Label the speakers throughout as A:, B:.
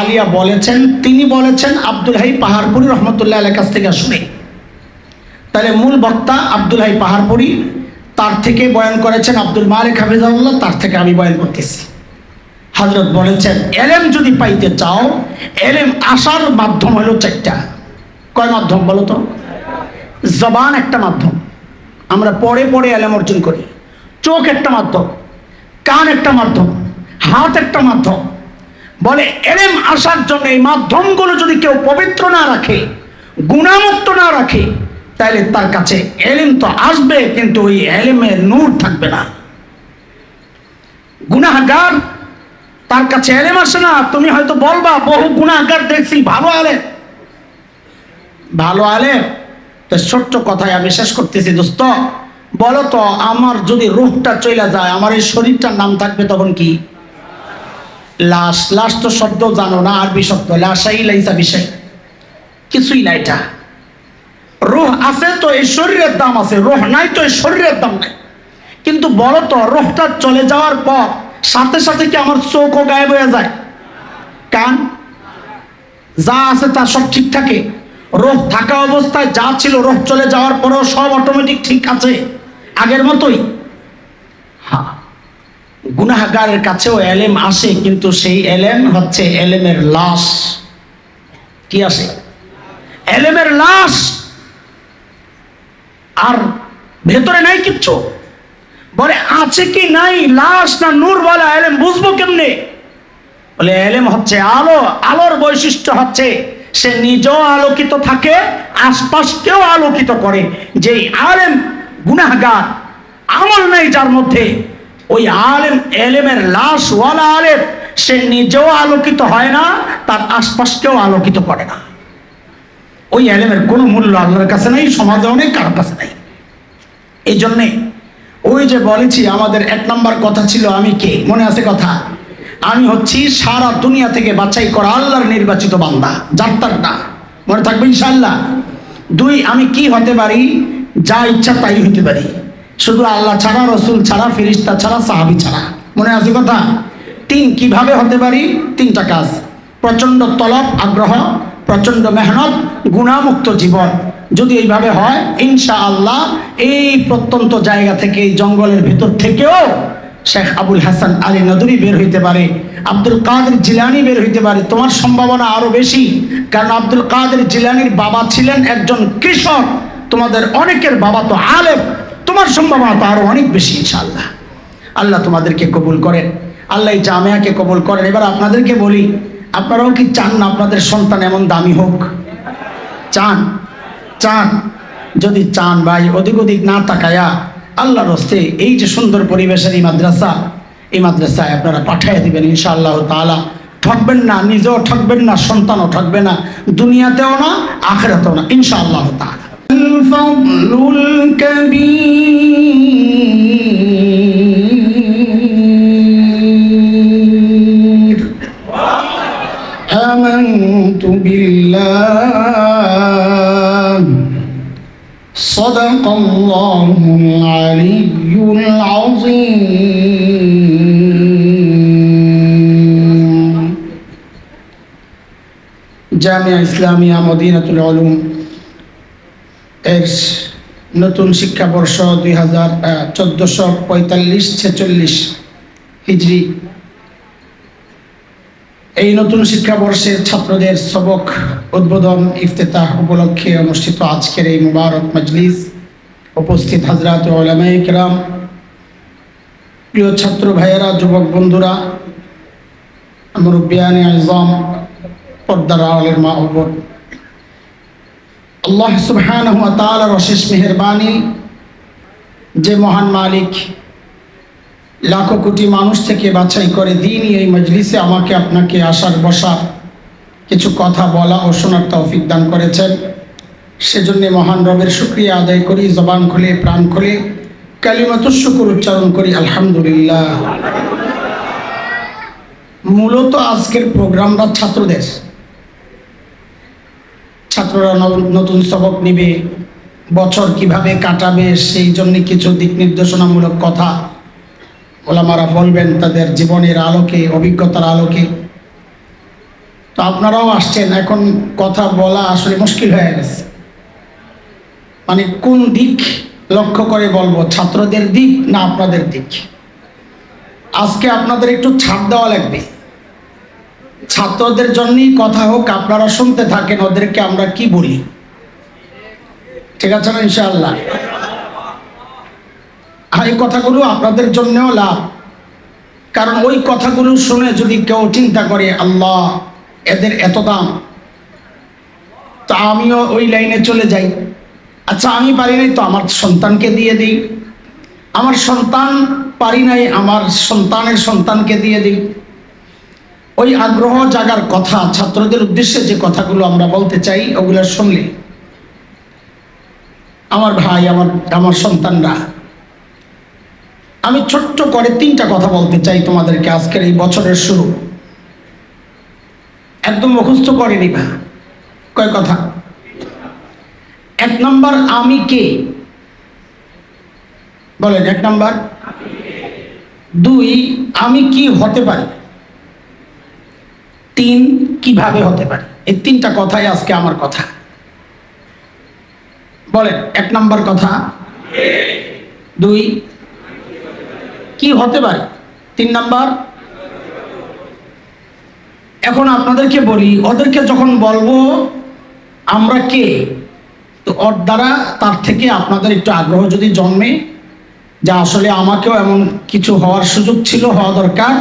A: আলিয়া বলেছেন, তিনি বলেছেন আব্দুল হাই পাহাড়পুরি রহমতুল্লাহ আলাইহির কাছ থেকে শুনে। তাহলে মূল বক্তা আব্দুল হাই পাহাড়পুরি, তার থেকে বয়ান করেছেন আব্দুল মালিক হাফিজাহুল্লাহ, তার থেকে আমি বয়ান করতেছি। হযরত বলেছেন এলেম যদি পাইতে চাও, এলেম আসার মাধ্যম হলো চারটা। কয় মাধ্যম বলো তো? জবান একটা মাধ্যম, আমরা পড়ে পড়ে এলেম অর্জন করি। চোখ একটা মাধ্যম, কান একটা মাধ্যম, হাত একটা মাধ্যম। বলে এলেম আসার জন্য এই মাধ্যমগুলো যদি কেউ পবিত্র না রাখে, গুণামুক্ত না রাখে, তাহলে তার কাছে এলেম তো আসবে, কিন্তু ওই এলেমের নূর থাকবে না। গুনাহগার, তার কাছে এলেম আসে না। তুমি হয়তো বলবা বহু গুনাহগার দেখছি, ভালো আলেম, ভালো আলেম। তো ছোট্ট কথায় আমি শেষ করতেছি। দোস্ত বলো তো, আমার যদি রূহটা চলে যায়, আমার এই শরীরটার নাম থাকবে তখন কি? লাশ। লাশ তো শব্দ জানো না, আরবি শব্দ লাশাই লাইসা বিষয়, কিছুই না এটা। রূহ আছে তো এই শরীরের দাম আছে, রূহ নাই তো এই শরীরের দাম নাই। কিন্তু বলো তো, রূহটা চলে যাওয়ার পর সাথে সাথে কি আমার চোখও গায়েব হয়ে যায়? কান, যা আছে তা সব ঠিক থাকে? রূহ থাকা অবস্থায় যা ছিল, রূহ চলে যাওয়ার পরেও সব অটোমেটিক ঠিক আছে, আগের মতোই? হ্যাঁ, গুনাহগারের কাছেও এলেম আসে, কিন্তু সেই এলেম হচ্ছে এলেমের লাশ। কি আসে? এলেমের লাশ, আর ভেতরে নাই কিচ্ছু। বলে আছে কি নাই, লাশ না নূর বলা, এলেম বুঝবো কেমনে? বলে এলেম হচ্ছে আলো। আলোর বৈশিষ্ট্য হচ্ছে সে নিজেও আলোকিত থাকে, আশপাশকেও আলোকিত করে। যে আলেম গুনাহগার, আমল নাই যার মধ্যে, ওই আলেম এলেমের লাশ ওয়ালা আলেম, সে নিজেও আলোকিত হয় না, তার আশপাশকেও আলোকিত করে না। ওই এলেমের কোনো মূল্য আল্লাহর কাছে নাই, সমাজে অনেক কারোর কাছে নাই। এই জন্যে ওই যে বলেছি, আমাদের এক নম্বর কথা ছিল আমি কে, মনে আছে কথা? আমি হচ্ছি সারা দুনিয়া থেকে বাছাই করা আল্লাহর নির্বাচিত বান্দা, যার তার না, মনে থাকবে ইনশাআল্লাহ। দুই, আমি কি হতে পারি? যা ইচ্ছা তাই হতে পারি, শুধু আল্লাহ ছাড়া, রসুল ছাড়া, ফেরেশতা ছাড়া, সাহাবী ছাড়া, মনে আছে কথা? তিন, কিভাবে হতে পারি? তিনটা কাজ: প্রচন্ড তলব, আগ্রহ, প্রচন্ড মেহনত, গুণামুক্ত জীবন। যদি এইভাবে হয়, ইনশাআল্লাহ এই প্রত্যন্ত জায়গা থেকে, এই জঙ্গলের ভিতর থেকেও শেখ আবুল হাসান আলী নদভী বের হইতে পারে, আব্দুল কাদের জিলানী বের হইতে পারে। তোমার সম্ভাবনা আরো বেশি, কারণ আব্দুল কাদের জিলানীর বাবা ছিলেন একজন কৃষক, তোমাদের অনেকের বাবা তো আলেম, তোমার সম্ভাবনা তো আরো অনেক বেশি ইনশাআল্লাহ। আল্লাহ তোমাদেরকে কবুল করেন, আল্লাহ এই জামিয়াকে কবুল করেন। এবার আপনাদেরকে বলি, আপনারাও কি চান না আপনাদের সন্তান এমন দামি হোক? চান? চান? যদি চান ভাই, ওদিক ওদিক না তাকায়া আল্লাহর হস্তে এই যে সুন্দর পরিবেশের এই মাদ্রাসা, এই মাদ্রাসায় আপনারা পাঠিয়ে দিবেন ইনশাআল্লাহ তাআলা। ঠকবেন না, নিজেও ঠকবেন না, সন্তানও ঠকবে না, দুনিয়াতেও না, আখিরাতেও না, ইনশাআল্লাহ তাআলা। الفضل الكبير آمنت بالله صدق الله العلي العظيم জামিয়া ইসলামিয়া মদিনাতুল উলুম এর নতুন শিক্ষাবর্ষ 1445-46 হিজরি, এই নতুন শিক্ষাবর্ষের ছাত্রদের সবক উদ্বোধন ইফতেতাহ উপলক্ষে অনুষ্ঠিত আজকের এই মুবারক মজলিস, উপস্থিত হযরত উলামায়ে কেরাম, প্রিয় ছাত্র ভাইয়েরা, যুবক বন্ধুরা, মুরব্বিয়ানে আযম, পর্দার আড়ালের মা ও বোন, আল্লাহ সুবহানাহু ওয়া তাআলার অশেষ মেহেরবানি, যে মহান মালিক লাখো কোটি মানুষ থেকে বাছাই করে দিনই এই মজলিসে আমাকে আপনাকে আসার বসার, কিছু কথা বলা ও শোনার তৌফিক দান করেছেন, সেজন্য মহান রবের শুকরিয়া আদায় করি। জবান খুলে, প্রাণ খুলে কালিমাতুশ শুকর উচ্চারণ করি, আলহামদুলিল্লাহ। মূলত আজকের প্রোগ্রামটা ছাত্রদের, ছাত্ররা নতুন সবক নিবে, বছর কিভাবে কাটাবে সেই জন্য কিছু দিক নির্দেশনামূলক কথা ওলামারা বলবেন তাদের জীবনের আলোকে, অভিজ্ঞতার আলোকে। তো আপনারাও আসছেন, এখন কথা বলা আসলে মুশকিল হয়ে গেছে। মানে কোন দিক লক্ষ্য করে বলবো, ছাত্রদের দিক না আপনাদের দিক? আজকে আপনাদের একটু ছাড় দেওয়া লাগবে। ছাত্রদের জন্যই কথা হোক, আপনারা শুনতে থাকেন ওদেরকে আমরা কি বলি, ঠিক আছে না? ইনশাআল্লাহ। আর এই কথাগুলো আপনাদের জন্যও লাভ, কারণ ওই কথাগুলো শুনে যদি কেউ চিন্তা করে আল্লাহ এদের এত দাম, তো আমিও ওই লাইনে চলে যাই। আচ্ছা আমি পারি নাই তো আমার সন্তানকে দিয়ে দিই, আমার সন্তান পারি নাই আমার সন্তানের সন্তানকে দিয়ে দিই। ওই আগ্রহ জাগার কথা, ছাত্রদের উদ্দেশ্যে যে কথাগুলো আমরা বলতে চাই ওগুলো শুনলে আমার ভাই, আমার সন্তানরা, আমি ছোট্ট করে 3টা কথা বলতে চাই তোমাদেরকে আজকের এই বছরের শুরু। একদম মুখস্থ করে নিবা। কয় কথা? 1 নম্বর, আমি কে? বলেন 1 নম্বর। 2, আমি কি হতে পারি? 3, কিভাবে হতে পারি? এই 3টা কথাই আজকে আমার কথা। বলেন 1 নম্বর কথা, 2 কি হতে পারে, 3 নম্বর। এখন আপনাদেরকে বলি, ওদেরকে যখন বলবো আমরা কে, তো ওর দ্বারা তার থেকে আপনাদের একটু আগ্রহ যদি জন্মে যে আসলে আমাকেও এমন কিছু হওয়ার সুযোগ ছিল, হওয়া দরকার,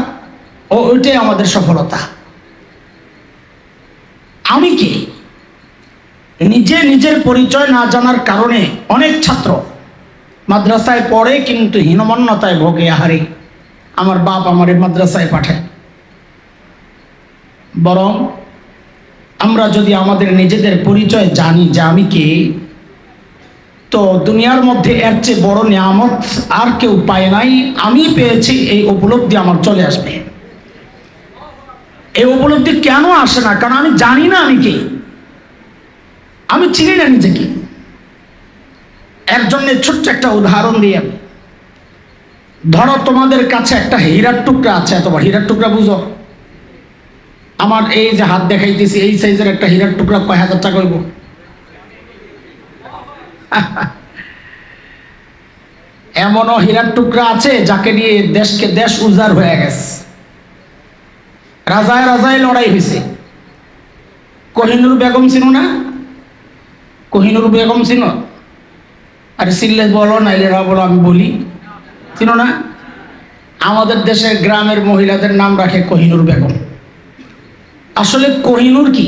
A: ওইটাই আমাদের সফলতা। আমি কে? নিজের পরিচয় না জানার কারণে অনেক ছাত্র মাদ্রাসায় পড়ে কিন্তু হীনমন্যতায় ভোগে। আহারে আমার বাপ আমারে মাদ্রাসায় পাঠায়। বরং আমরা যদি আমাদের নিজেদের পরিচয় জানি যে আমি কে, তো দুনিয়ার মধ্যে এর চেয়ে বড় নিয়ামত আর কেউ পায় নাই, আমি পেয়েছি, এই উপলব্ধি আমার চলে আসবে। এই উপলব্ধি কেন আসে না? কারণ আমি জানি না আমি কে, আমি চিনি না নিজেকে। একজনের ছোট্ট একটা উদাহরণ দিয়ে আমি, ধরো তোমাদের কাছে একটা হীরার টুকরা আছে, এত বড় হীরার টুকরা, বুঝো? আমার এই যে হাত দেখাইতেছি এই সাইজের একটা হীরার টুকরা কয় হাজার টাকা হইব? এমনও হীরার টুকরা আছে যাকে নিয়ে দেশ উজাড় হয়ে গেছে, রাজায় রাজায় লড়াই হয়েছে। কোহিনুর বেগম চিনো না? কোহিনুর বেগম চিনো? আরে চিনলে বলো, নাইলে বলো, আমি বলি। চিনো না? আমাদের দেশের গ্রামের মহিলাদের নাম রাখে কোহিনুর বেগম। আসলে কোহিনুর কি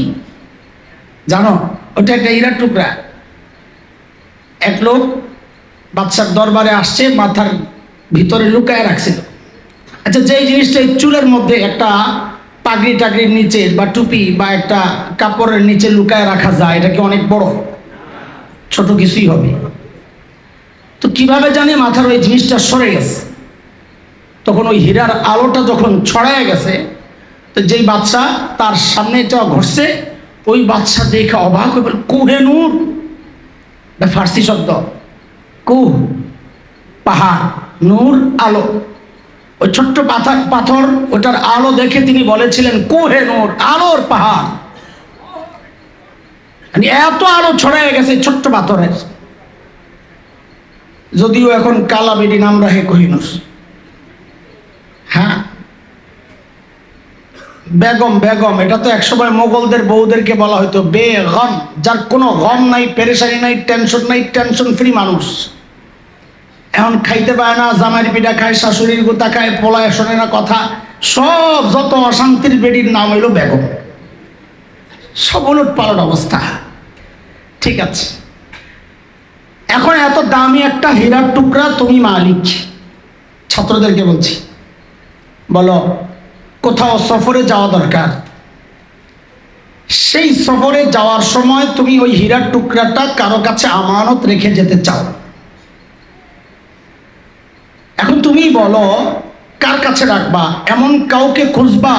A: জানো? ওটা একটা হীরার টুকরা। এক লোক বাদশার দরবারে আসছে, মাথার ভিতরে লুকায় রাখছিল। আচ্ছা, যেই জিনিসটা চুলের মধ্যে একটা পাগড়ি টাগড়ির নিচে বা টুপি বা একটা কাপড়ের নিচে লুকায় রাখা যায়, এটা কি অনেক বড়? ছোট কিছুই হবে। তো কিভাবে জানি মাথার ওই জিনিসটা সরে গেছে। তখন ওই হীরার আলোটা যখন ছড়ায় গেছে, তো যেই বাদশা তার সামনে এটা ঘটছে, ওই বাদশা দেখে অবাক হয়ে বলে কোহিনুর, ফার্সি শব্দ, কুহ পাহাড়, নূর আলো। ওই ছোট্ট পাথর, ওটার আলো দেখে তিনি বলেছিলেন কোহিনুর, আলোর পাহাড়। এত আলো ছড়ায় গেছে ছোট্ট পাথরের। যদিও এখন কালা বেডি নাম রাখে কোহিনুর। হ্যাঁ, বেগম, এটা তো একসময় মোগলদের বউদেরকে বলা হয়তো বেগম, যার কোনো গম নাই, পেরেশানি নাই, টেনশন ফ্রি মানুষ। এখন খাইতে পায় না, জামাইয়ের পিঠা খায়, শাশুড়ির গুতা খায়, পোলায় শোনে না কথা, সব যত অশান্তির বেডির নাম হইল বেগম। সব উলট পালট অবস্থা। ঠিক আছে, এখন এত দামি একটা হীরার টুকরা তুমি মালিক। ছাত্রদেরকে বলছি, বলো কোথাও সফরে যাওয়া দরকার, সেই সফরে যাওয়ার সময় তুমি ওই হীরার টুকরাটা কারো কাছে আমানত রেখে যেতে চাও। এখন তুমি বলো কার কাছে রাখবা? এমন কাউকে খুঁজবা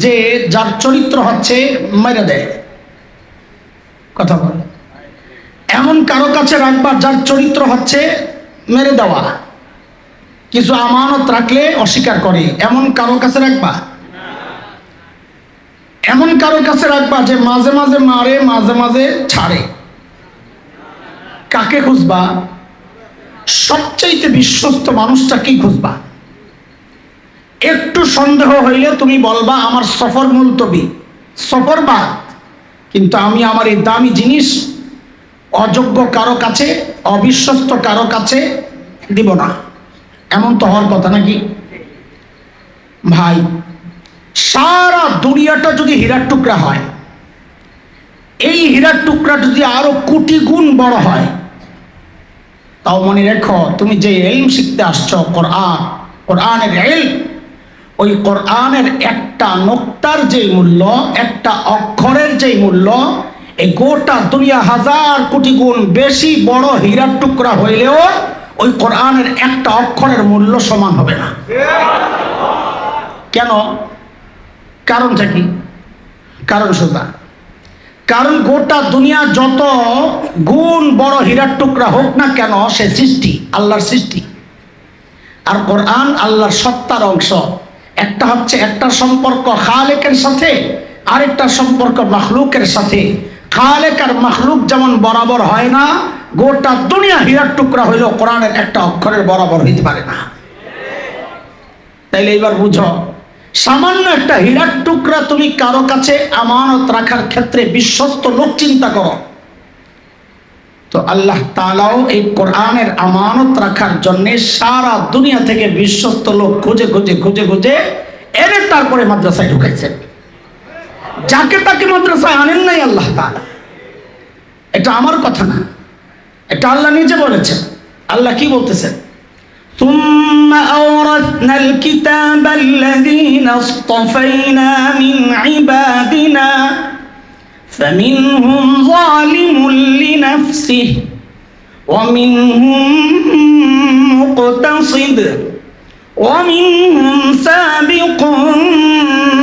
A: যে যার চরিত্র হচ্ছে মেরে দেয়। কথা বল। এমন কারো কাছে রাখবা যার চরিত্র হচ্ছে মেরে দেওয়া, কিছু আমানত রাখলে অস্বীকার করে, এমন কারো কাছে রাখবা? এমন কারো কাছে রাখবা যে মাঝে মাঝে মারে, মাঝে মাঝে ছাড়ে। কাকে খুঁজবা? সবচাইতে বিশ্বস্ত মানুষটা কি খুঁজবা? একটু সন্দেহ হইলে তুমি বলবা আমার সফর মুলতবি, সফর বাদ, কিন্তু আমি আমার এই দামি জিনিস অযোগ্য কারো কাছে, অবিশ্বস্ত কারো কাছে দিব না। এমন তো হওয়ার কথা নাকি ভাই? সারা দুনিয়াটা যদি হীরার টুকরা হয়, এই হীরার টুকরা যদি আরো কোটি গুণ বড় হয়, তাও মনে রেখো তুমি যে ইলম শিখতে আসছো, কোরআন, কোরআনের ইলম, ওই কোরআনের একটা নোক্তার যেই মূল্য, একটা অক্ষরের যেই মূল্য, এই গোটা দুনিয়া হাজার কোটি গুণ বেশি বড় হীরার টুকরা হইলেও ওই কোরআনের একটা অক্ষরের মূল্য সমান হবে না। কেন? কারণটা কি? কারণ সোজা, কারণ গোটা দুনিয়া যত গুণ বড় হীরার টুকরা হোক না কেন, সে সৃষ্টি, আল্লাহর সৃষ্টি। আর কোরআন আল্লাহর সত্তার অংশ। একটা হচ্ছে একটা সম্পর্ক খালেকের সাথে, আরেকটা সম্পর্ক মাখলুকের সাথে। খালেক আর মাখলুক যেমন বরাবর হয় না, গোটা দুনিয়া হীরার টুকরা হইলেও কোরআনের একটা অক্ষরের বরাবর হইতে পারে না। তাইলে এবার বুঝো, সামান্য একটা হীরার টুকরা তুমি কারো কাছে আমানত রাখার ক্ষেত্রে বিশ্বস্ত লোক চিন্তা করো, তো আল্লাহ তাআলাও এই কোরআনের আমানত রাখার জন্য সারা দুনিয়া থেকে বিশ্বস্ত লোক খুঁজে খুঁজে খুঁজে খুঁজে এনে তারপরে মাদ্রাসায় ঢুকাইছেন। যাকে তাকে মাদ্রাসায় আনেন নাই আল্লাহ তাআলা। এটা আমার কথা না, এটা আল্লাহ নিজে বলেছেন। আল্লাহ কি বলতেছেন? ثم أورثنا الكتاب الذين اصطفينا من عبادنا فمنهم ظالم لنفسه ومنهم مقتصد ومنهم سابق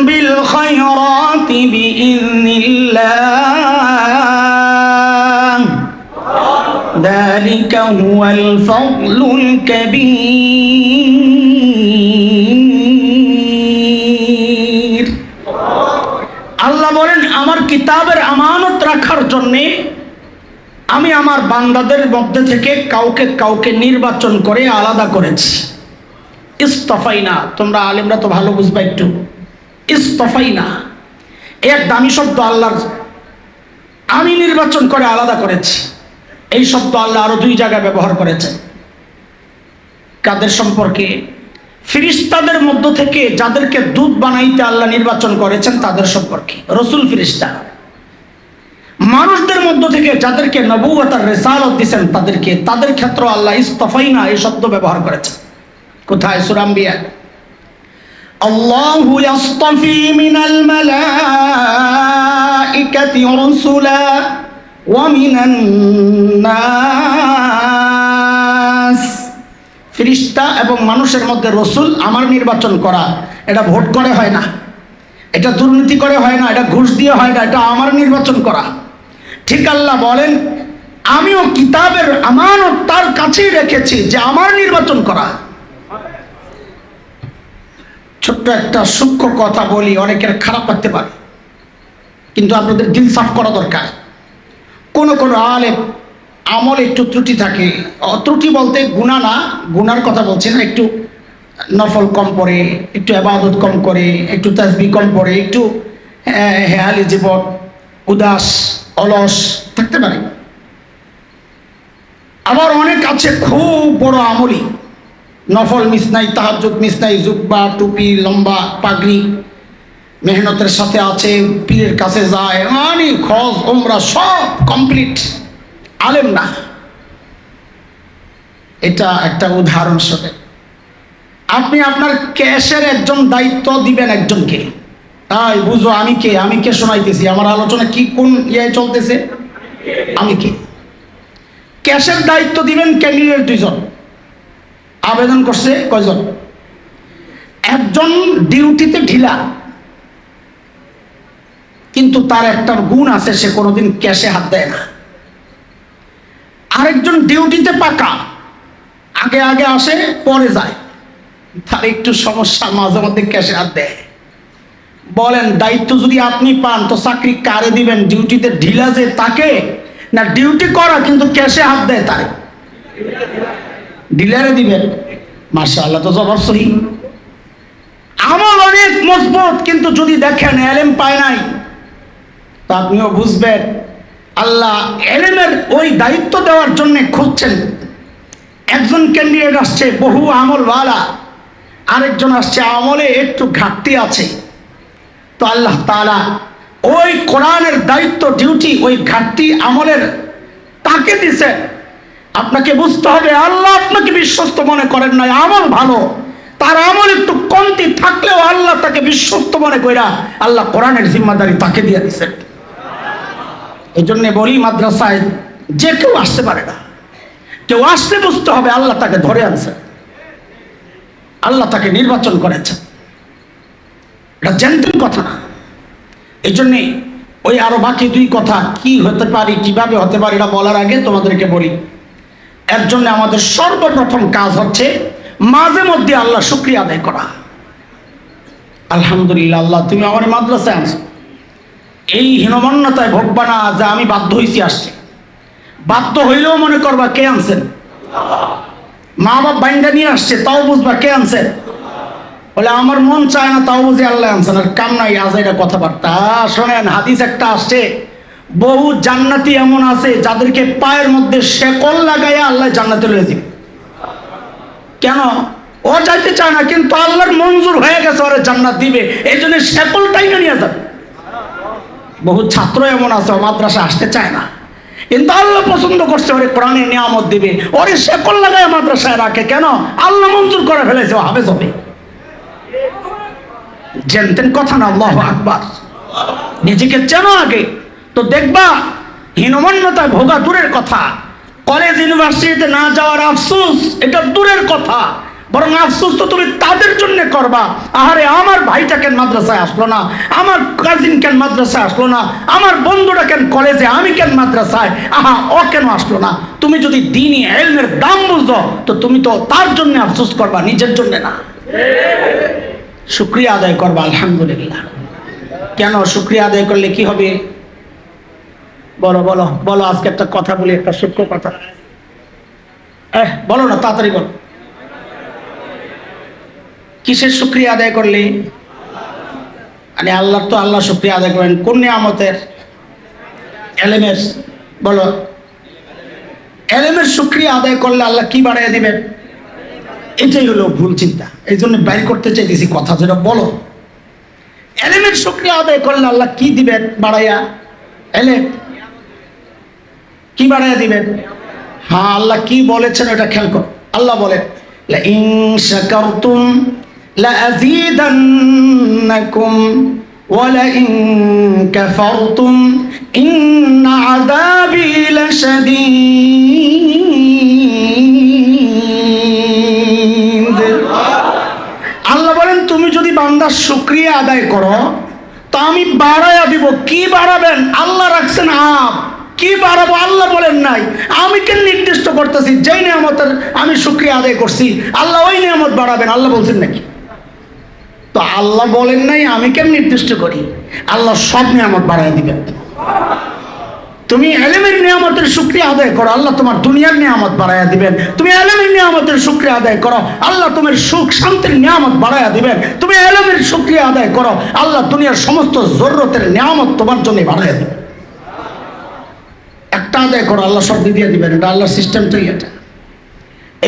A: بالخيرات بإذن الله ذلك هو الفضل الكبير। আল্লাহ বলেন, আমার কিতাবের আমানত রাখার জন্য আমি আমার বান্দাদের মধ্যে থেকে কাউকে কাউকে নির্বাচন করে আলাদা করেছি। ইস্তফাইনা, তোমরা আলেমরা তো ভালো বুঝবা একটু। ইস্তফাইনা এক দামি শব্দ আল্লাহর, আমি নির্বাচন করে আলাদা করেছি। এই শব্দ আল্লাহ আরো দুই জায়গায় ব্যবহার করেছেন। কাদের সম্পর্কে? ফিরিস্তাদের মধ্য থেকে যাদেরকে দূত বানাইতে আল্লাহ নির্বাচন করেছেন তাদের সম্পর্কে, রসুল ফিরিস্তা। মানুষদের মধ্য থেকে যাদেরকে নবুয়ত আর রিসালাত দিয়েছেন তাদেরকে, তাদের ক্ষেত্রে আল্লাহ ইস্তফাইনা এই শব্দ ব্যবহার করেছেন। কোথায়? সূরা আম্বিয়া। আল্লাহু ইয়াসতাফি মিনাল মালাইকাতি রাসূলা ওয়া মিনান নাস। ফেরেশতা এবং মানুষের মধ্যে রসুল আমার নির্বাচন করা, এটা ভোট করে হয় না, এটা দুর্নীতি করে হয় না, এটা ঘুষ দিয়ে হয় না, এটা আমার নির্বাচন করা। ঠিক আল্লাহ বলেন, আমিও কিতাবের আমানত তার কাছেই রেখেছি যে আমার নির্বাচন করা। ছোট্ট একটা সূক্ষ্ম কথা বলি, অনেকের খারাপ লাগতে পারে, কিন্তু আপনাদের দিল সাফ করা দরকার। কোনো কোনো আলেম আমল একটু ত্রুটি থাকে, ত্রুটি বলতে গুনাহ না, গুনার কথা বলছি না, একটু নফল কম পড়ে, একটু ইবাদত কম করে, একটু তাসবিহ কম পড়ে, একটু হেয়ালি জীবন, উদাস অলস থাকতে পারে। আবার অনেক আছে খুব বড় আমলি, নফল মিস নাই, তাহাজ্জুদ মিস নাই, জুব্বা টুপি লম্বা পাগড়ি মেহনতের সাথে আছে, পীরের কাছে যায়, মানে খজ ওমরা সব কমপ্লিট, আলেম না। এটা একটা উদাহরণস্বরূপ। আপনি আপনার ক্যাশের একজন দায়িত্ব দিবেন একজনকে, তাই বুঝো আমি কে, আমি কে শোনাইতেছি, আমার আলোচনা কি কোন ইয়ে চলতেছে, আমি কে। ক্যাশের দায়িত্ব দিবেন ক্যান্ডিডেট দুইজন, আবেদন করছে কয়জন? একজন ডিউটিতে ঢিলা, কিন্তু তার একটা গুণ আছে, সে কোনোদিন ক্যাশে হাত দেয় না। আরেকজন ডিউটিতে পাকা, আগে আগে আসে পরে যায়, তার একটু সমস্যা, মাঝে মধ্যে ক্যাশে হাত দেয়। বলেন দায়িত্ব যদি আপনি পান তো চাকরি কারে দিবেন? ডিউটিতে ঢিলা যে তাকে, না ডিউটি করা কিন্তু ক্যাশে হাত দেয় তারে? ডিলারে দিবেন। মাশাআল্লাহ, তো জবাব সহি। আমল অনেক মজবুত, কিন্তু যদি দেখেন এলেম পায় নাই, তা আপনিও বুঝবেন আল্লাহ এলেমের ওই দায়িত্ব দেওয়ার জন্য খুঁজছেন। একজন ক্যান্ডিডেট আসছে বহু আমলওয়ালা, আরেকজন আসছে আমলে একটু ঘাটতি আছে, তো আল্লাহ তাআলা ওই কোরআনের দায়িত্ব ডিউটি ওই ঘাটতি আমলের তাকে দিছে। আপনাকে বুঝতে হবে আল্লাহ আপনাকে বিশ্বস্ত মনে করেন নাই, আমল ভালো, তার আমল একটু কমতি থাকলেও আল্লাহ তাকে বিশ্বস্ত মনে কইরা আল্লাহ কোরআনের জিম্মাদারি তাকে দিয়ে দিছেন। এই জন্য বলি মাদ্রাসায় যে কেউ আসতে পারে না, কেউ আসলে বুঝতে হবে আল্লাহ তাকে ধরে আনছে, আল্লাহ তাকে নির্বাচন করেছেন। এটা জানতেন কথা না। এই জন্যে ওই আরো বাকি দুই কথা কি হতে পারি, কিভাবে হতে পারে, এটা বলার আগে তোমাদেরকে বলি, এর জন্য আমাদের সর্বপ্রথম কাজ হচ্ছে মাঝে মধ্যে আল্লাহ শুকরিয়া আদায় করা। আলহামদুলিল্লাহ, আল্লাহ তুমি আমার মাদ্রাসায় আনছো, এই হীনমন্যতায় ভোগবা না যে আমি বাধ্য হয়েছি আসছে। বাধ্য হইলেও মনে করবা কে আনছেন, মা বাপ বাইন্দা নিয়ে আসছে তাও বুঝবা কে আনছেন। বলে আমার মন চায় না তাও বুঝি আল্লাহ আনছেন, আর কাম নাই আজাইরা কথাবার্তা। শোনেন, হাদিস একটা আসছে, বহু জান্নাতি এমন আছে যাদেরকে পায়ের মধ্যে শেকল লাগাইয়া আল্লাহ জান্নাতে লয়ে দিবে। কেন? ও যাইতে চায় না, কিন্তু আল্লাহর মঞ্জুর হয়ে গেছে ওরে জান্নাত দিবে, এই জন্য শেকলটাই না নিয়ে যাবে। বহু ছাত্র এমন আছে মাদ্রাসা আসতে চায় না, কিন্তু আল্লাহ পছন্দ করছে ওরে কোরআনের নিয়ামত দিবে, ওরে শেকল লাগায় মাদ্রাসায় রাখে। কেন? আল্লাহ মঞ্জুর করে ফেলেছে, ও হাফেজ হবে। জানতেন কথা না? আল্লাহু আকবার। নিজেকে চেনো আগে, তো দেখবা হীনমন্যতায় ভোগা দূরের কথা, কলেজ ইউনিভার্সিটিতে না যাওয়ার আফসোস এটা দূরের কথা, বরং আফসোস তো তুমি তাদের জন্য করবা, আহারে আমার ভাইটা কেন মাদ্রাসায় আসলো না, আমার কাজিন কেন মাদ্রাসায় আসলো না, আমার বন্ধুরা কেন কলেজে, আমি কেন মাদ্রাসায়, আহা ও কেন আসলো না। তুমি যদি দ্বীনি ইলমের দাম বুঝো তো তুমি তো তার জন্য আফসোস করবা, নিজের জন্য না। শুকরিয়া আদায় করবা, আলহামদুলিল্লাহ। কেন শুকরিয়া আদায় করলে কি হবে? বলো বলো বলো, আজকে একটা কথা বলি, একটা সূক্ষ্ম কথা। বলো না, তাড়াতাড়ি বলো। কিসের শুকরিয়া আদায় করলে? মানে আল্লাহ, তো আল্লাহ শুকরিয়া আদায় করেন কোন নিয়ামতের? এলেমের। বলো, এলেমের শুকরিয়া আদায় করলে আল্লাহ কি বাড়াইয়া দিবেন? এটাই হলো ভুল চিন্তা। এই জন্য বাইর করতে চাইতেছি কথা, যেটা বলো এলেমের শুকরিয়া আদায় করলে আল্লাহ কি দিবেন বাড়াইয়া? এলেম কি বাড়াইয়া দিবেন? হ্যাঁ, আল্লাহ কি বলেছেন ওটা খেয়াল কর। আল্লাহ বলেন লাইন শাকারতুম লাযীদান্নাকুম ওয়া লাইন কাফারতুম ইন্না আযাবী লাশাদীদ। আল্লাহ বলেন তুমি যদি বান্দার শুকরিয়া আদায় করো তা আমি বাড়াইয়া দিব। কি বাড়াবেন? আল্লাহ রাখছেন আপ, কি বাড়াবো আল্লাহ বলেন নাই। আমি কেন নির্দিষ্ট করতেছি? যেই নিয়ামতের আমি শুকরিয়া আদায় করছি আল্লাহ ওই নিয়ামত বাড়াবেন, আল্লাহ বলছেন নাকি? তো আল্লাহ বলেন নাই, আমি কেন নির্দিষ্ট করি? আল্লাহ সব নিয়ামত বাড়ায় দিবেন। তুমি এলেমের নিয়ামতের শুকরিয়া আদায় করো, আল্লাহ তোমার দুনিয়ার নিয়ামত বাড়াইয়া দিবেন। তুমি এলেমের নিয়ামতের শুকরিয়া আদায় করো, আল্লাহ তোমার সুখ শান্তির নিয়ামত বাড়াইয়া দিবেন। তুমি এলেমের শুকরিয়া আদায় করো, আল্লাহ দুনিয়ার সমস্ত জরুরতের নিয়ামত তোমার জন্য বাড়াইয়া দিবেন। একটা আদায় করো, আল্লাহ সব দিয়ে দিবেন। এটা আল্লাহর সিস্টেমটাই এটা।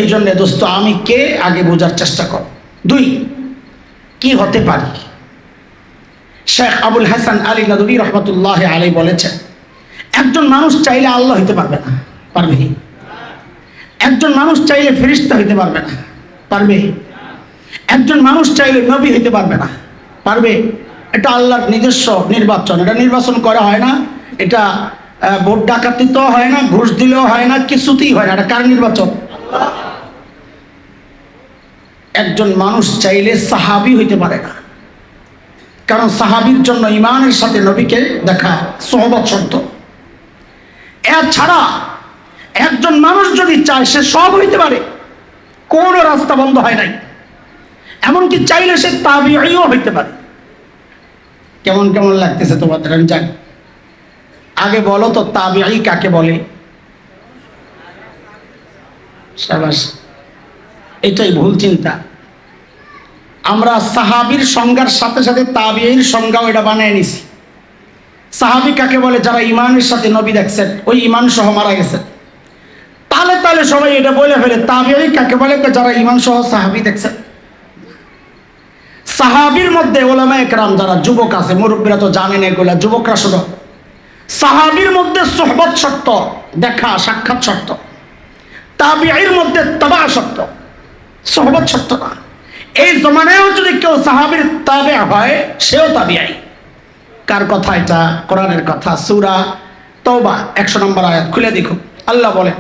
A: এই জন্য দোস্ত, আমি কে আগে বোঝার চেষ্টা করো। দুই, কি হতে পারি? শেখ আবুল হাসান আলী নদভী রহমতুল্লাহ আলাইহি বলেছেন, একজন মানুষ চাইলে আল্লাহ হইতে পারবে না, পারবে? একজন মানুষ চাইলে ফেরেশতা হইতে পারবে না, পারবে? একজন মানুষ চাইলে নবী হইতে পারবে না, পারবে? এটা আল্লাহর নিজস্ব নির্বাচন। এটা নির্বাচন করা হয় না, এটা ভোট ডাকাতিতেও হয় না, ঘুষ দিলেও হয় না, কিছুতেই হয় না। এটা কার নির্বাচন? একজন মানুষ চাইলে সাহাবী হইতে পারে না, কারণ সাহাবীর জন্য ইমানের সাথে নবীকে দেখা সোহবত শর্ত। এছাড়া একজন মানুষ যদি চায় সে সব হইতে পারে, কোনো রাস্তা বন্ধ হয় নাই। এমনকি চাইলে সে তাবিঈও হইতে পারে। কেমন কেমন লাগতেছে তোমাদের আমি জানি। আগে বলো তো তাবিঈ কাকে বলে? শাবাশ, এটাই ভুল চিন্তা। আমরা সাহাবীর সংজ্ঞার সাথে সাথে তাবিঈর সংজ্ঞাও এটা বানিয়ে নিছি। সাহাবী কাকে বলে? যারা ইমানের সাথে নবী দেখছেন, ওই ইমান সহ মারা গেছেন। তালে তালে সবাই এটা বলে ফেলে। তাবিঈ কাকে বলে? যারা ইমান সহ সাহাবী দেখছেন। সাহাবীর মধ্যে ওলামায়ে কেরাম যারা যুবক আছে, মুরব্বীরা তো জানেন এগুলা, যুবকরা শুনো, সাহাবীর মধ্যে সোহবত শর্ত, দেখা সাক্ষাৎ শর্ত। তাবিঈর মধ্যে তাবা শর্ত, সোহবত শর্ত না। এই জমানায়ও যদি কেউ সাহাবীর তাবে হয়, সেও তাবিঈ। কার কথা এটা? কোরআনের কথা। সূরা তাওবা 100 নম্বর আয়াত খুলে দেখো। আল্লাহ বলে,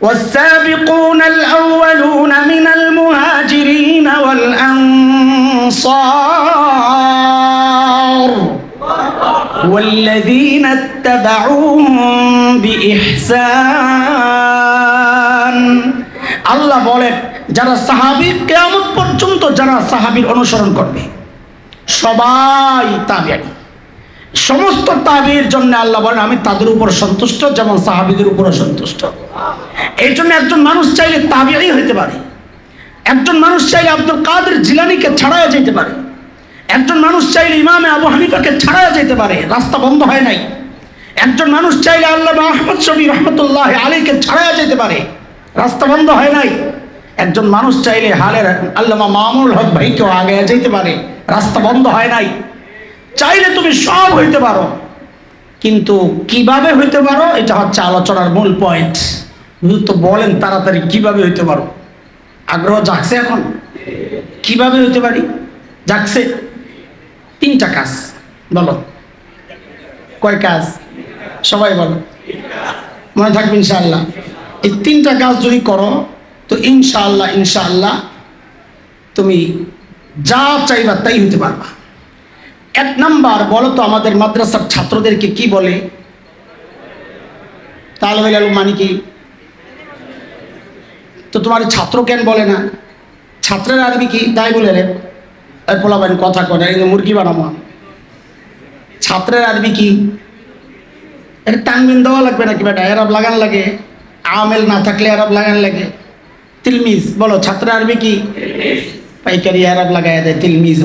A: والسابقون الأولون من المهاجرين والأنصار والذين اتبعوهم بإحسان। আল্লাহ বলেন, যারা সাহাবী, কিয়ামত পর্যন্ত যারা সাহাবীর অনুসরণ করবে সবাই তাবিঈ। সমস্ত তাবিঈর জন্য আল্লাহ বলেন আমি তাদের উপর সন্তুষ্ট, যেমন সাহাবীদের উপর সন্তুষ্ট। এই জন্য একজন মানুষ চাইলে তাবিঈ হইতে পারে, একজন মানুষ চাইলে আব্দুল কাদের জিলানীকে ছাড়াইয়া যেতে পারে, একজন মানুষ চাইলে ইমামে আবু হানিফাকে ছাড়াইয়া যেতে পারে, রাস্তা বন্ধ হয় নাই। একজন মানুষ চাইলে আল্লামা আহমদ শফী রহমতুল্লাহ আলাইহিকে ছাড়াইয়া যেতে পারে, রাস্তা বন্ধ হয় নাই। একজন মানুষ চাইলে হালের আল্লামা মামুনুল হক ভাইকেও আগে যেতে পারে, রাস্তা বন্ধ হয় নাই। চাইলে তুমি সব হইতে পারো, কিন্তু কিভাবে হইতে পারো এটা হচ্ছে আলোচনার মূল পয়েন্ট। তো বলেন তাড়াতাড়ি, কিভাবে হইতে পারো? আগ্রহ জাগছে এখন? কিভাবে হইতে পারি? জাগছে? 3টা কাজ বলো। কয় কাজ? সবাই বলো, মনে থাকবে ইনশাআল্লাহ। এই 3টা কাজ যদি করো তো ইনশাআল্লাহ ইনশাআল্লাহ তুমি যা চাইবা তাই হইতে পারবা। 1 নাম্বার, বলো তো আমাদের মাদ্রাসার ছাত্রদেরকে কি বলে? তালেবুল ইলম মানে কি? তো তোমার ছাত্র কেন বলে না? ছাত্রের আরবি কি? তাই বলে রে পোলাবেন কথা কয় না, মুরগি বানাবো। ছাত্রের আরবি কি? এটা তানবিন দেওয়া লাগবে নাকি বেটা? এরাব লাগান লাগে, আমেল না থাকলে এরাব লাগান লাগে। তিলমিজ বলো, ছাত্রের আরবি কি? পাইকারি এরাব লাগাই দেয় তিলমিজ।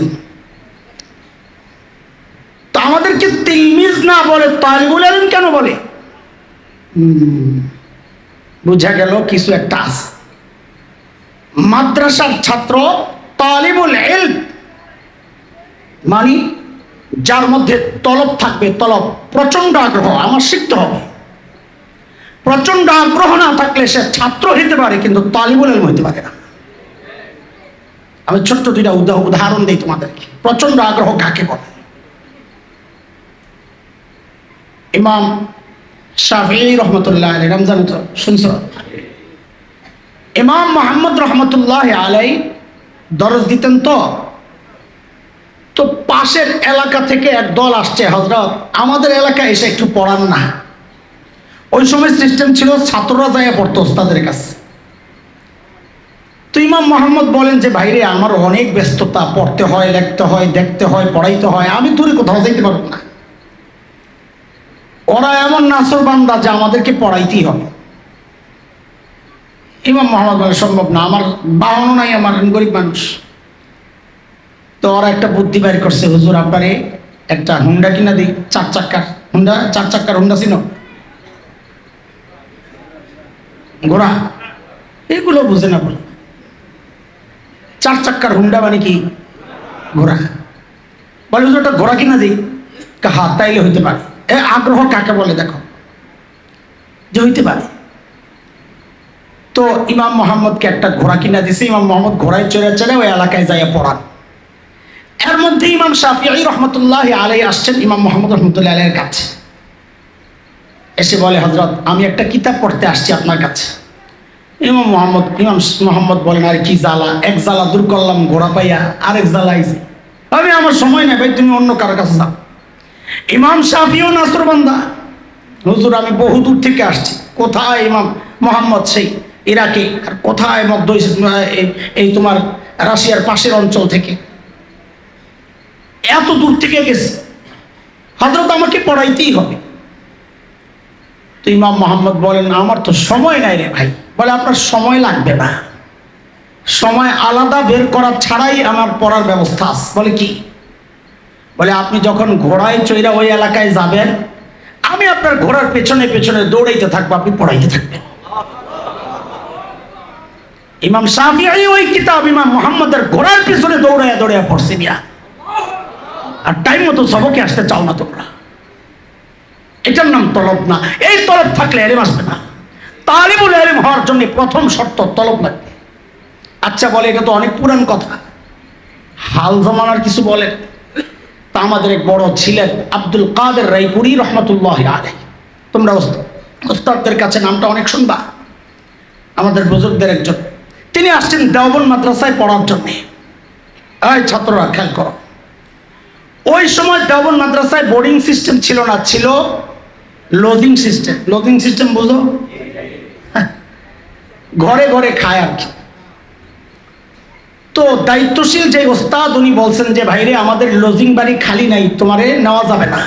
A: তো আমাদেরকে তিলমিজ না বলে তালিবুল ইলম কেন বলে? বুঝা গেল কিছু একটা আছে। মাদ্রাসার ছাত্র তালিবুল ইলম মানে যার মধ্যে তলব থাকবে, তলব, প্রচন্ড আগ্রহ, আমার শিখতে হবে। প্রচন্ড আগ্রহ না থাকলে সে ছাত্র হইতে পারে কিন্তু তালিবুল ইলম হইতে পারে না। আমি ছোট্ট 2টা উদাহরণ দিই তোমাদেরকে। প্রচন্ড আগ্রহ কাকে বলে? ইমাম শাফিঈ রহমতুল্লাহ আলাইহি, রমজান তো শুনছো? ইমাম মুহাম্মদ রহমতুল্লাহ আলাইহি দরজ দিতেন। তো পাশের এলাকা থেকে এক দল আসছে, হযরত আমাদের এলাকায় এসে একটু পড়ান না। ওই সময় সিস্টেম ছিল ছাত্ররা যায় পড়তো ওস্তাদের কাছে। তো ইমাম মুহাম্মদ বলেন যে ভাইরে, আমার অনেক ব্যস্ততা, পড়তে হয়, লিখতে হয়, দেখতে হয়, পড়াইতে হয়, আমি দূরে কোথাও যাইতে পারবো না। ওরা এমন নাসর বান্দা যে আমাদেরকে পড়াইতেই হবে। ইমাম মুহাম্মদ বলে সম্ভব না, আমার বাহন নাই, আমার গরিব মানুষ। তো ওরা একটা বুদ্ধি বাইর করছে, হুজুর আপনারে একটা হুন্ডা কিনা দিই, 4 চাক্কার হুন্ডা। 4 চাক্কার হুন্ডা চিনো? ঘোড়া, এগুলো বুঝে না বলে। 4 চাক্কার হুন্ডা মানে কি? ঘোড়া। বলে হুজুর একটা ঘোড়া কিনা দিই। হ্যাঁ, তাইলে হইতে পারে। আগ্রহ কাকে বলে দেখো, যে হইতে পারে। তো ইমাম মুহাম্মদকে একটা ঘোড়া কিনা দিছে। ইমাম মুহাম্মদ ঘোড়ায় চড়ে চড়ে ওই এলাকায় যাইয়া পড়ান। এর মধ্যে ইমাম শাফিঈ রহমতুল্লাহ আলাইহি আসছেন ইমাম মুহাম্মদ রহমতুল্লাহ আলাইহির কাছে। এসে বলে, হযরত আমি একটা কিতাব পড়তে আসছি আপনার কাছে। ইমাম মুহাম্মদ বলেন, আর কি জ্বালা, এক জ্বালা দূর করলাম ঘোড়া পাইয়া, আরেক জ্বালা আইছে। আমি আমার সময় নেই ভাই, তুমি অন্য কারো কাছে যাও। ইমাম শাফিঈও নাসর বান্দা। হুজুর আমি বহু দূর থেকে আসছি। কোথায়? ইমাম মুহাম্মদ সেই ইরাকে, আর কোথায় মধ্য এই তোমার রাশিয়ার পাশের অঞ্চল থেকে, এত দূর থেকে গেছে। হযরত আমাকে পড়াইতেই হবে। তো ইমাম মোহাম্মদ বলেন, আমার তো সময় নাই রে ভাই। বলে, আপনার সময় লাগবে না, সময় আলাদা বের করা ছাড়াই আমার পড়ার ব্যবস্থা আছে। বলে কি? বলে, আপনি যখন ঘোড়ায় চড়ে ওই এলাকায় যাবেন, আমি আপনার ঘোড়ার পেছনে পেছনে দৌড়াইতে থাকবো, আপনি পড়াইতে থাকবেন। ইমাম শাফিঈ ওই কিতাব ইমাম মুহাম্মদের ঘোড়ার পিছনে দৌড়াইয়া দৌড়াইয়া পড়ছে মিয়া। আর টাইম মতো সবকে আসতে চাও না তোমরা, এটার নাম তলব না। এই তলব থাকলে এলেম আসবে না। তালিবুল ইলম হওয়ার জন্য প্রথম শর্ত তলব লাগবে। আচ্ছা বলে, এটা তো অনেক পুরান কথা, হাল জমানার কিছু বলেন। তা আমাদের এক বড় ছিলেন আব্দুল কাদের রায়পুরি রহমতুল্লাহ আলাইহি। তোমরা ওস্তাদদের কাছে নামটা অনেক শুনবা, আমাদের বুজুর্গদের একজন। তিনি আসছেন দেওবন্দ মাদ্রাসায় পড়ার জন্য। এই ছাত্ররা খেয়াল করো, ওই সময় দেওবন্দ মাদ্রাসায় বোর্ডিং সিস্টেম ছিল না, ছিল লজিং সিস্টেম। লজিং সিস্টেম বুঝো? ঘরে ঘরে খায় আর কি। তো দায়িত্বশীল যে ওস্তাদ, উনি বলছেন যে ভাইরে, আমাদের লজিং বাড়ি খালি নাই, তোমারে নেওয়া যাবে না।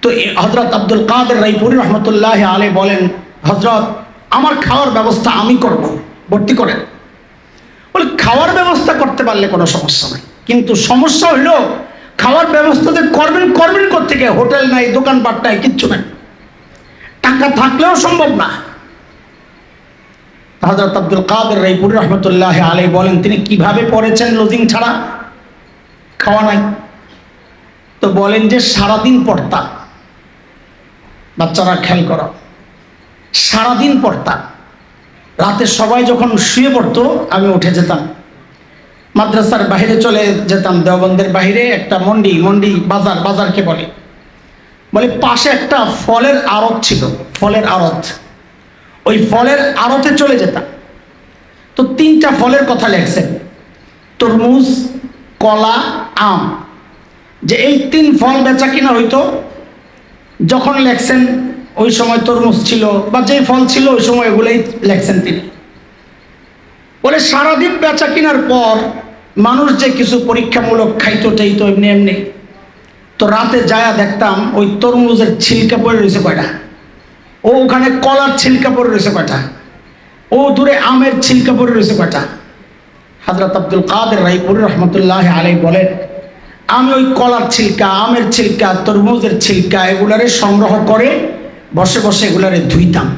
A: তো হযরত আব্দুল কাদের রায়পুরি রহমতুল্লাহ আলাইহি বলেন, হযরত, আমার খাওয়ার ব্যবস্থা আমি করব, ভর্তি করেন। বলে, খাওয়ার ব্যবস্থা করতে পারলে কোনো সমস্যা নাই, কিন্তু সমস্যা হইল খাওয়ার ব্যবস্থা যে করবেন কোত্থেকে? হোটেল নাই, দোকানপাট নাই, কিচ্ছু নাই, টাকা থাকলেও সম্ভব না। হযরত আব্দুল কাদের রায়পুরি রহমতুল্লাহ আলাইহি বলেন, তিনি কিভাবে পড়েছেন লজিং ছাড়া, খাওয়া নাই? তো বলেন যে সারাদিন পড়তাম। বাচ্চারা খেয়াল করো, সারাদিন পড়তাম। রাতে সবাই যখন শুয়ে পড়তো, আমি উঠে যেতাম, মাদ্রাসার বাইরে চলে যেতাম। দেওবন্দের বাইরে একটা মন্ডি বাজারকে বলে পাশে একটা ফলের আড়ত ছিল, ফলের আড়ত। ওই ফলের আড়তে চলে যেতাম। তো 3টা ফলের কথা লেখছেন, তরমুজ, কলা, আম, যে এই 3 ফল বেচা কিনা হইতো। যখন লেখছেন ওই সময় তরমুজ ছিল বা যে ফল ছিল ওই সময় এগুলোই লেখছেন তিনি। বলে সারাদিন বেচা কিনার পর মানুষ যে কিছু পরীক্ষামূলক খাইতো টাইতো এমনি এমনি, তো রাতে যায়া দেখতাম ওই তরমুজের ছিলকা পড়ে রয়েছে কয়টা, ও ওখানে কলার ছিলকা পড়ে রয়েছে কয়টা, ও দূরে আমের ছিলকা পড়ে রয়েছে কয়টা। হযরত আব্দুল কাদের রায়পুরি রহমতুল্লাহ আলাইহি বলেন, আমি ওই কলার ছিলকা, আমের ছিলকা, তরমুজের ছিলকা এগুলারে সংগ্রহ করে বসে বসে এগুলারে ধুইতাম।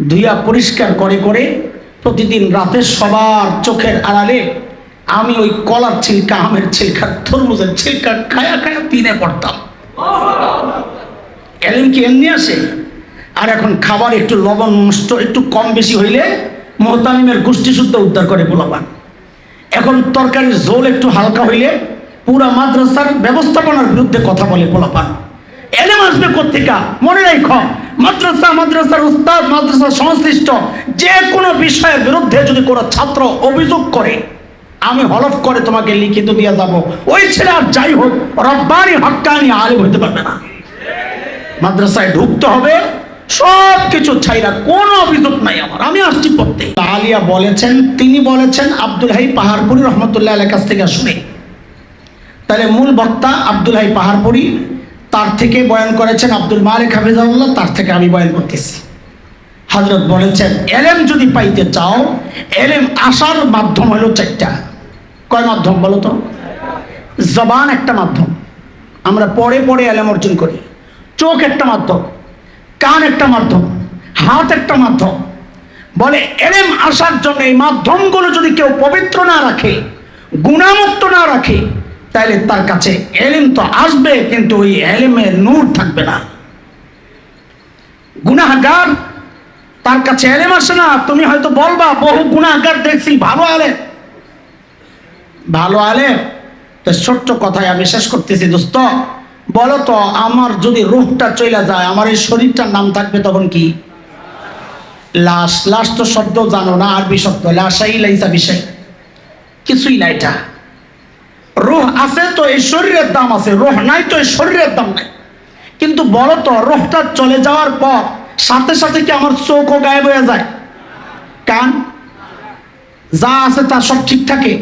A: ধুইয়া পরিষ্কার করে প্রতিদিন রাতে সবার চোখের আড়ালে আমি ওই কলার ছিলকা, আমের ছিলকা, তরমুজের ছিলকা খায়া দিনে পড়তাম। এলেম কি এমনি আসে? আর এখন খাবার একটু লবণ নষ্ট একটু কম বেশি হইলে মুহতামিমের গোষ্ঠী শুদ্ধ উদ্ধার করে পোলাপান। এখন তরকারির ঝোল একটু হালকা হইলে পুরা মাদ্রাসার ব্যবস্থাপনার বিরুদ্ধে কথা বলে পোলাপান। এলেম আসবে কোত্থেকে? মনে রাখ, মাদ্রাসার উস্তাদ, মাদ্রাসা সংশ্লিষ্ট যে কোনো বিষয়ের বিরুদ্ধে যদি কোনো ছাত্র অভিযোগ করে, আমি হলফ করে তোমাকে লিখিত দিয়ে যাব, ওই ছেলে আর যাই হোক রব্বানি হক্কানি আলিম হইতে পারবে না। মাদ্রাসায় ঢুকতে হবে সব কিছু ছাইরা, কোনো অভিযোগ নাই আমার, আমি আসছি পড়তে। আলিয়া বলেছেন, তিনি বলেছেন আব্দুল হাই পাহাড়পুরি রহমতুল্লাহ আলাইহির কাছ থেকে শুনে। তাহলে মূল বক্তা আব্দুল হাই পাহাড়পুরি, তার থেকে বয়ান করেছেন আব্দুল মালিক হাফিজাহুল্লাহ, তার থেকে আমি বয়ান করতেছি। হযরত বলেছেন, এলেম যদি পাইতে চাও, এলেম আসার মাধ্যম হলো 4টা। কয় মাধ্যম বলো তো? জবান একটা মাধ্যম, আমরা পড়ে পড়ে এলেম অর্জন করি। চোখ একটা মাধ্যম, কান একটা মাধ্যম, হাত একটা মাধ্যম। বলে এলেম আসার জন্য এই মাধ্যমগুলো যদি কেউ পবিত্র না রাখে, গুণামুক্ত না রাখে, তাহলে তার কাছে এলেম তো আসবে, কিন্তু ওই এলেমের নূর থাকবে না। গুনাহগার, তার কাছে এলেম আসে না। তুমি হয়তো বলবা বহু গুনাহগার দেখছি, ভালো আলেম। তো ছোট্ট কথায় আমি শেষ করতেছি। দোস্ত, বলো তো, আমার যদি রূহটা চলে যায়, আমার এই শরীরটার নাম থাকবে তখন কি? লাশ। লাশ তো শব্দ জানো না, আরবি শব্দ লাশাই লাইসা বিষয়, কিছুই না এটা। রূহ আছে তো এই শরীরের দাম আছে, রূহ নাই তো এই শরীরের দাম নাই। কিন্তু বলো তো, রূহটা চলে যাওয়ার পর সাথে সাথে কি আমার চোখও গায়েব হয়ে যায়? কান যা আছে তা সব ঠিক থাকে?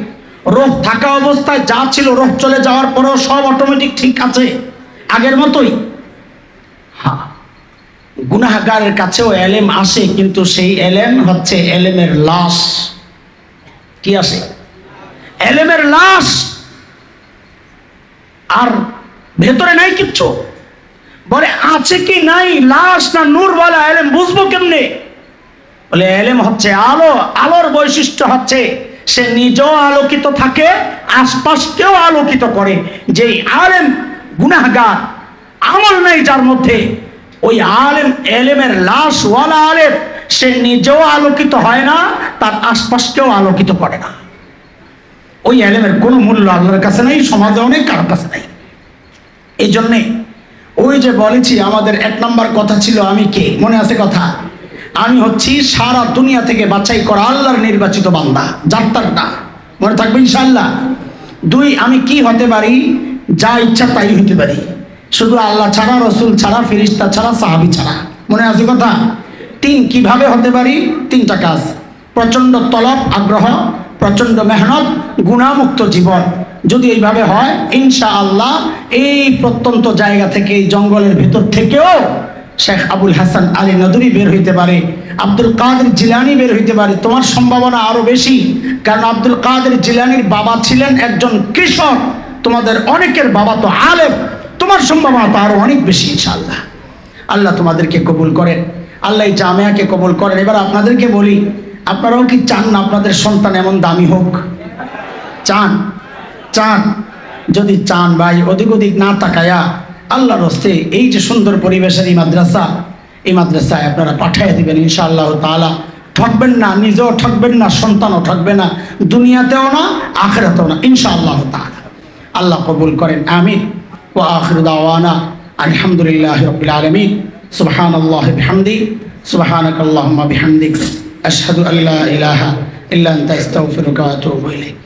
A: রোহ থাকা অবস্থায় যা ছিল রোহ চলে যাওয়ার পরেও সব অটোমেটিক ঠিক আছে আগের মতোই। হ্যাঁ, গুনাহগারের কাছেও এলেম আসে, কিন্তু সেই এলেম হচ্ছে এলেমের লাশ। কি আসে? এলেমের লাশ, আর ভেতরে নাই কিচ্ছু। বলে আছে কি নাই, লাশ না নূরওয়ালা এলেম বুঝবো কেমনে? বলে এলেম হচ্ছে আলো, আলোর বৈশিষ্ট্য হচ্ছে সে নিজেও আলোকিত থাকে, আশপাশকেও আলোকিত করে। যেই আলেম গুনাহগার, আমল নাই যার মধ্যে, ওই আলেম এলেমের লাশ ওয়ালা আলেম, সে নিজেও আলোকিত হয় না, তার আশপাশকেও আলোকিত করে না। ওই এলেমের কোনো মূল্য আল্লাহর কাছে নাই, সমাজে অনেক কারোর কাছে নাই। এই জন্যে ওই যে বলেছি, আমাদের 1 নম্বর কথা ছিল আমি কে, মনে আছে কথা? আমি হচ্ছি সারা দুনিয়া থেকে বাছাই করা আল্লাহর নির্বাচিত বান্দা, যাত্রাটা মনে থাকবে ইনশাআল্লাহ। 2, আমি কি হতে পারি? যা ইচ্ছা তাই হতে পারি, শুধু আল্লাহ ছাড়া, রসুল ছাড়া, ফেরেশতা ছাড়া, সাহাবী ছাড়া। মনে আছে কথা? 3, কিভাবে হতে পারি? 3টা কাজ: প্রচণ্ড তলব, আগ্রহ, প্রচণ্ড মেহনত, গুণামুক্ত জীবন। যদি এইভাবে হয় ইনশাআল্লাহ, এই প্রত্যন্ত জায়গা থেকে, এই জঙ্গলের ভেতর থেকেও শেখ আবুল হাসান আলী নদভী বের হইতে পারে, আব্দুল কাদের জিলানী বের হইতে পারে। তোমার সম্ভাবনা আরো বেশি, কারণ আব্দুল কাদের জিলানীর বাবা ছিলেন একজন কৃষক, তোমাদের অনেকের বাবা তো আলেম, তোমার সম্ভাবনা তো আরো অনেক বেশি ইনশাআল্লাহ। আল্লাহ তোমাদেরকে কবুল করেন, আল্লাহ এই জামিয়াকে কবুল করেন। এবার আপনাদেরকে বলি, আপনারাও কি চান না আপনাদের সন্তান এমন দামি হোক? চান? চান? যদি চান ভাই, ওদিক ওদিক না তাকায়া আল্লাহর হস্তে এই যে সুন্দর পরিবেশের এই মাদ্রাসা, এই মাদ্রাসায় আপনারা পাঠিয়ে দিবেন ইনশাআল্লাহ তাআলা। ঠকবেন না, নিজেও ঠকবেন না, সন্তানও ঠকবে না, দুনিয়াতেও না, আখিরাতেও না ইনশাআল্লাহ তাআলা। আল্লাহ কবুল করেন, আমিন। ওয়া আখিরু দাওয়ানা আলহামদুলিল্লাহি রাব্বিল আলামিন। সুবহানাল্লাহি বিহামদি, সুবহানাকাল্লাহুম্মা বিহামদিক, আশহাদু আল্লা ইলাহা ইল্লা আনতা আস্তাগফিরুকা ওয়া আতুবু ইলাইক।